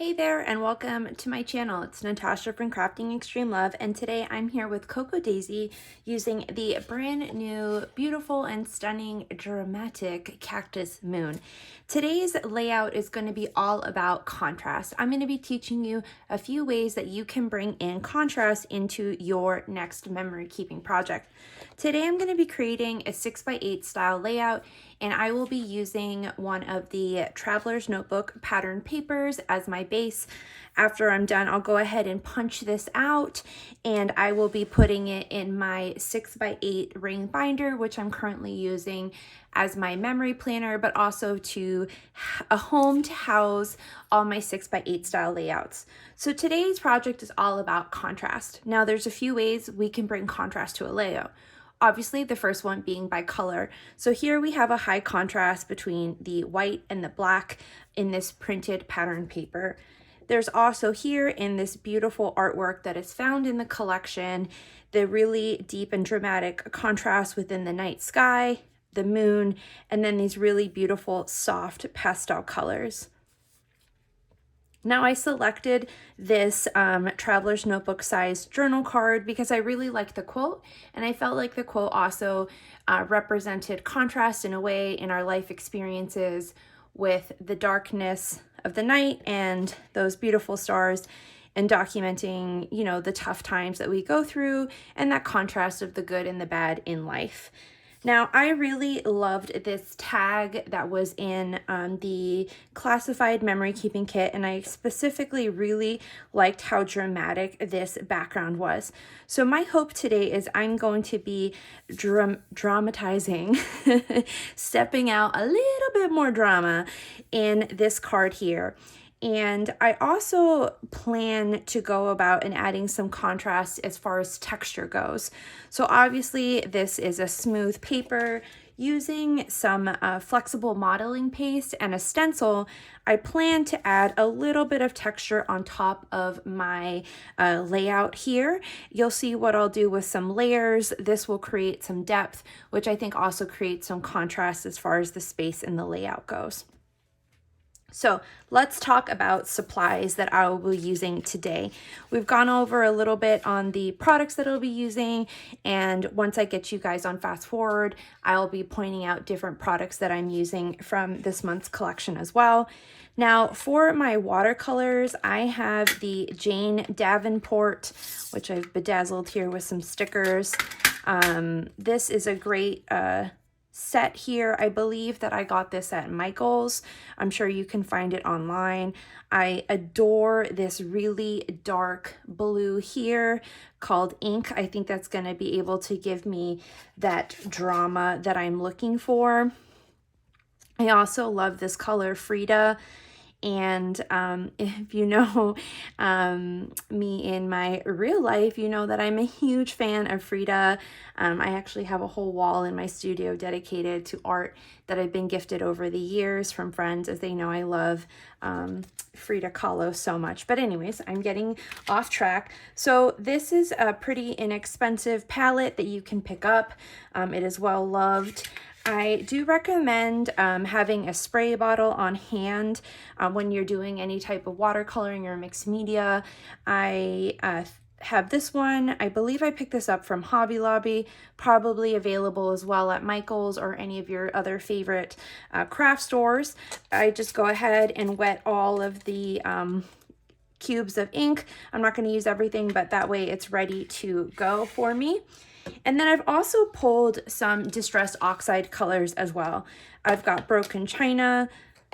Hey there and welcome to my channel. It's Natasha from Crafting Extreme Love, and today I'm here with Cocoa Daisy using the brand new, beautiful and stunning dramatic Cactus Moon. Today's layout is going to be all about contrast. I'm going to be teaching you a few ways that you can bring in contrast into your next memory keeping project. Today I'm going to be creating a 6x8 style layout, and I will be using one of the Traveler's Notebook pattern papers as my base. After I'm done, I'll go ahead and punch this out, and I will be putting it in my 6x8 ring binder, which I'm currently using as my memory planner, but also to a home to house all my 6x8 style layouts. So today's project is all about contrast. Now there's a few ways we can bring contrast to a layout. Obviously, the first one being by color. So here we have a high contrast between the white and the black in this printed pattern paper. There's also here in this beautiful artwork that is found in the collection, the really deep and dramatic contrast within the night sky, the moon, and then these really beautiful soft pastel colors. Now I selected this Traveler's Notebook size journal card because I really liked the quote, and I felt like the quote also represented contrast in a way in our life experiences with the darkness of the night and those beautiful stars, and documenting, you know, the tough times that we go through and that contrast of the good and the bad in life. Now, I really loved this tag that was in the classified memory keeping kit, and I specifically really liked how dramatic this background was. So my hope today is I'm going to be dramatizing, stepping out a little bit more drama in this card here. And I also plan to go about and adding some contrast as far as texture goes. So obviously this is a smooth paper. Using some flexible modeling paste and a stencil, I plan to add a little bit of texture on top of my layout here. You'll see what I'll do with some layers. This will create some depth, which I think also creates some contrast as far as the space in the layout goes. So let's talk about supplies that I will be using today. We've gone over a little bit on the products that I'll be using, and once I get you guys on fast forward, I'll be pointing out different products that I'm using from this month's collection as well. Now for my watercolors, I have the Jane Davenport, which I've bedazzled here with some stickers. This is a great set here. I believe that I got this at Michael's. I'm sure you can find it online. I adore this really dark blue here called Ink. I think that's going to be able to give me that drama that I'm looking for. I also love this color Frida. And if you know me in my real life, you know that I'm a huge fan of Frida. I actually have a whole wall in my studio dedicated to art that I've been gifted over the years from friends, as they know I love Frida Kahlo so much. But anyways, I'm getting off track. So this is a pretty inexpensive palette that you can pick up. It is well loved. I do recommend having a spray bottle on hand when you're doing any type of watercoloring or mixed media. I have this one. I believe I picked this up from Hobby Lobby, probably available as well at Michael's or any of your other favorite craft stores. I just go ahead and wet all of the cubes of ink. I'm not going to use everything, but that way it's ready to go for me. And then I've also pulled some distressed oxide colors as well. I've got Broken China,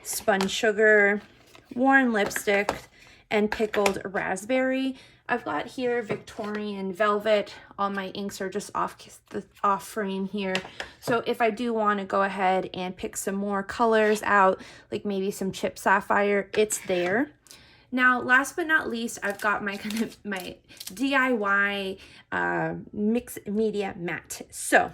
Spun Sugar, Worn Lipstick, and Pickled Raspberry. I've got here Victorian Velvet. All my inks are just off frame here. So if I do want to go ahead and pick some more colors out, like maybe some Chip Sapphire, it's there. Now, last but not least, I've got my my DIY mixed media mat. So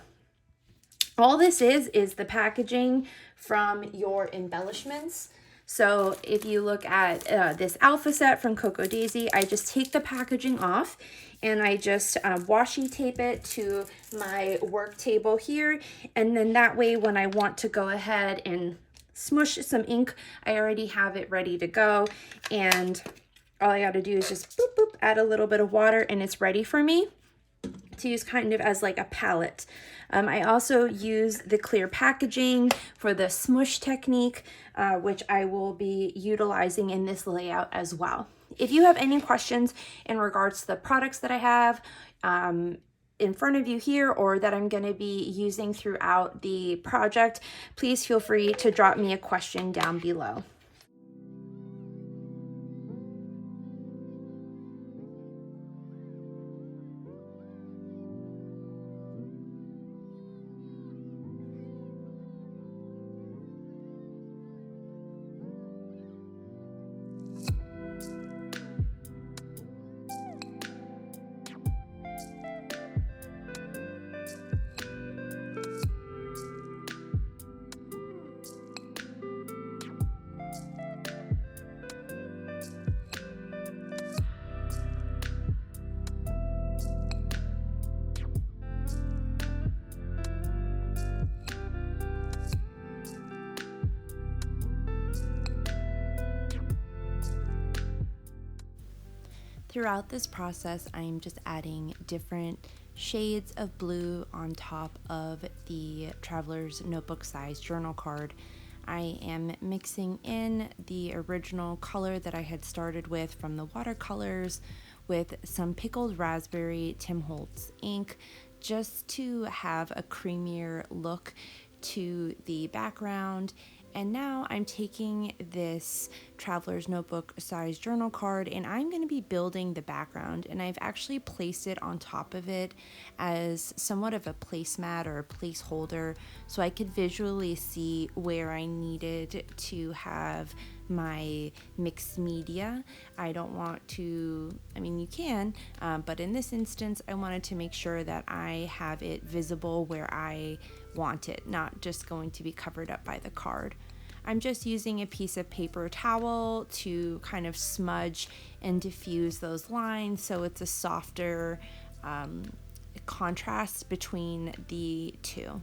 all this is the packaging from your embellishments. So if you look at this alpha set from Cocoa Daisy, I just take the packaging off and I just washi tape it to my work table here. And then that way, when I want to go ahead and smush some ink. I already have it ready to go, and all I got to do is just boop, boop, add a little bit of water, and it's ready for me to use kind of as like a palette. I also use the clear packaging for the smush technique, which I will be utilizing in this layout as well. If you have any questions in regards to the products that I have in front of you here, or that I'm going to be using throughout the project, please feel free to drop me a question down below. Throughout this process, I'm just adding different shades of blue on top of the Traveler's Notebook size journal card. I am mixing in the original color that I had started with from the Watercolors with some Pickled Raspberry Holtz ink, just to have a creamier look to the background. And now I'm taking this Traveler's Notebook size journal card, and I'm going to be building the background, and I've actually placed it on top of it as somewhat of a placemat or a placeholder, so I could visually see where I needed to have my mixed media. I don't want to, I mean, you can, but in this instance, I wanted to make sure that I have it visible where I want it, not just going to be covered up by the card. I'm just using a piece of paper towel to kind of smudge and diffuse those lines, so it's a softer contrast between the two.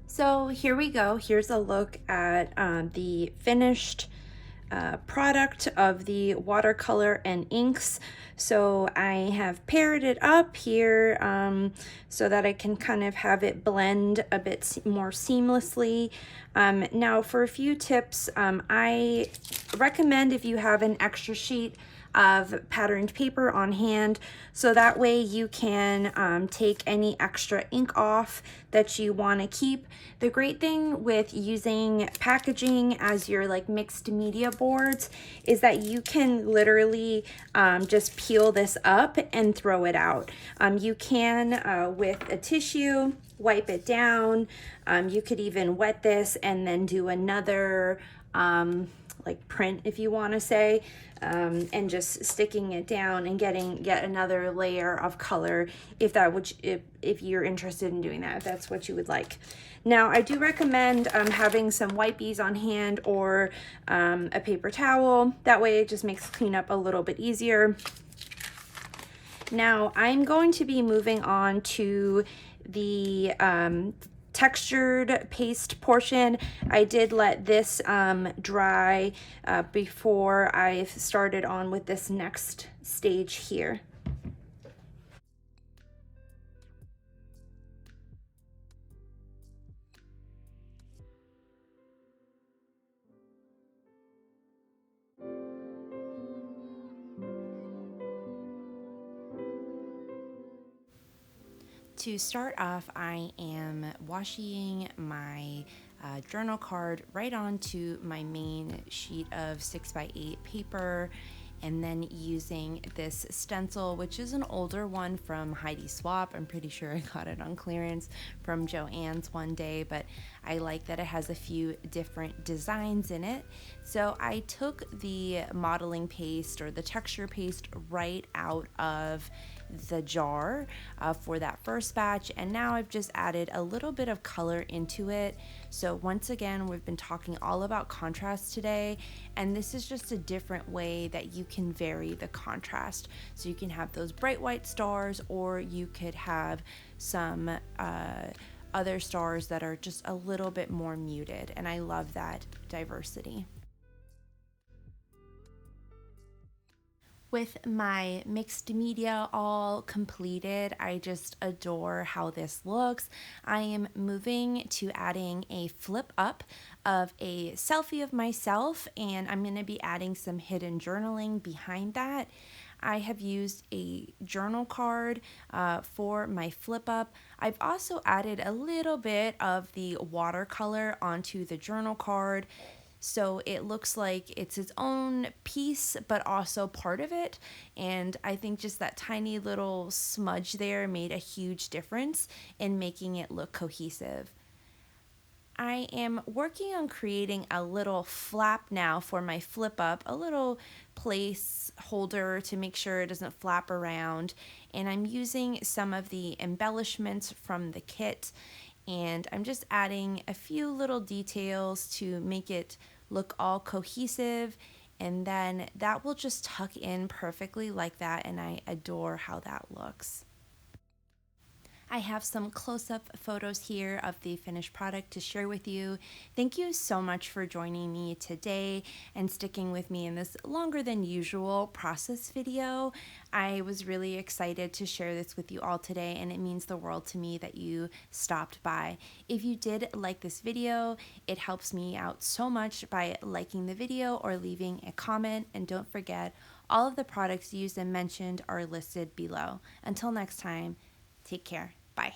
So here we go. Here's a look at the finished product of the watercolor and inks. So I have paired it up here so that I can kind of have it blend a bit more seamlessly. Now for a few tips, I recommend if you have an extra sheet of patterned paper on hand, so that way you can take any extra ink off that you want to keep. The great thing with using packaging as your like mixed media boards is that you can literally just peel this up and throw it out. You can with a tissue wipe it down. You could even wet this and then do another like print, if you want to say, and just sticking it down and getting yet another layer of color if that would, if you're interested in doing that, if that's what you would like. Now I do recommend having some wipies on hand or a paper towel. That way it just makes cleanup a little bit easier. Now I'm going to be moving on to the textured paste portion. I did let this dry before I started on with this next stage here. To start off, I am washing my journal card right onto my main sheet of 6x8 paper, and then using this stencil, which is an older one from Heidi Swap. I'm pretty sure I got it on clearance from Joann's one day, but I like that it has a few different designs in it. So I took the modeling paste or the texture paste right out of the jar for that first batch, and now I've just added a little bit of color into it. So once again, we've been talking all about contrast today, and this is just a different way that you can vary the contrast. So you can have those bright white stars, or you could have some other stars that are just a little bit more muted, and I love that diversity. With my mixed media all completed, I just adore how this looks. I am moving to adding a flip up of a selfie of myself, and I'm going to be adding some hidden journaling behind that. I have used a journal card for my flip up. I've also added a little bit of the watercolor onto the journal card, so it looks like it's its own piece, but also part of it. And I think just that tiny little smudge there made a huge difference in making it look cohesive. I am working on creating a little flap now for my flip up, a little place holder to make sure it doesn't flap around. And I'm using some of the embellishments from the kit, and I'm just adding a few little details to make it look all cohesive, and then that will just tuck in perfectly like that, and I adore how that looks. I have some close-up photos here of the finished product to share with you. Thank you so much for joining me today and sticking with me in this longer than usual process video. I was really excited to share this with you all today, and it means the world to me that you stopped by. If you did like this video, it helps me out so much by liking the video or leaving a comment, and don't forget, all of the products used and mentioned are listed below. Until next time, take care. Bye.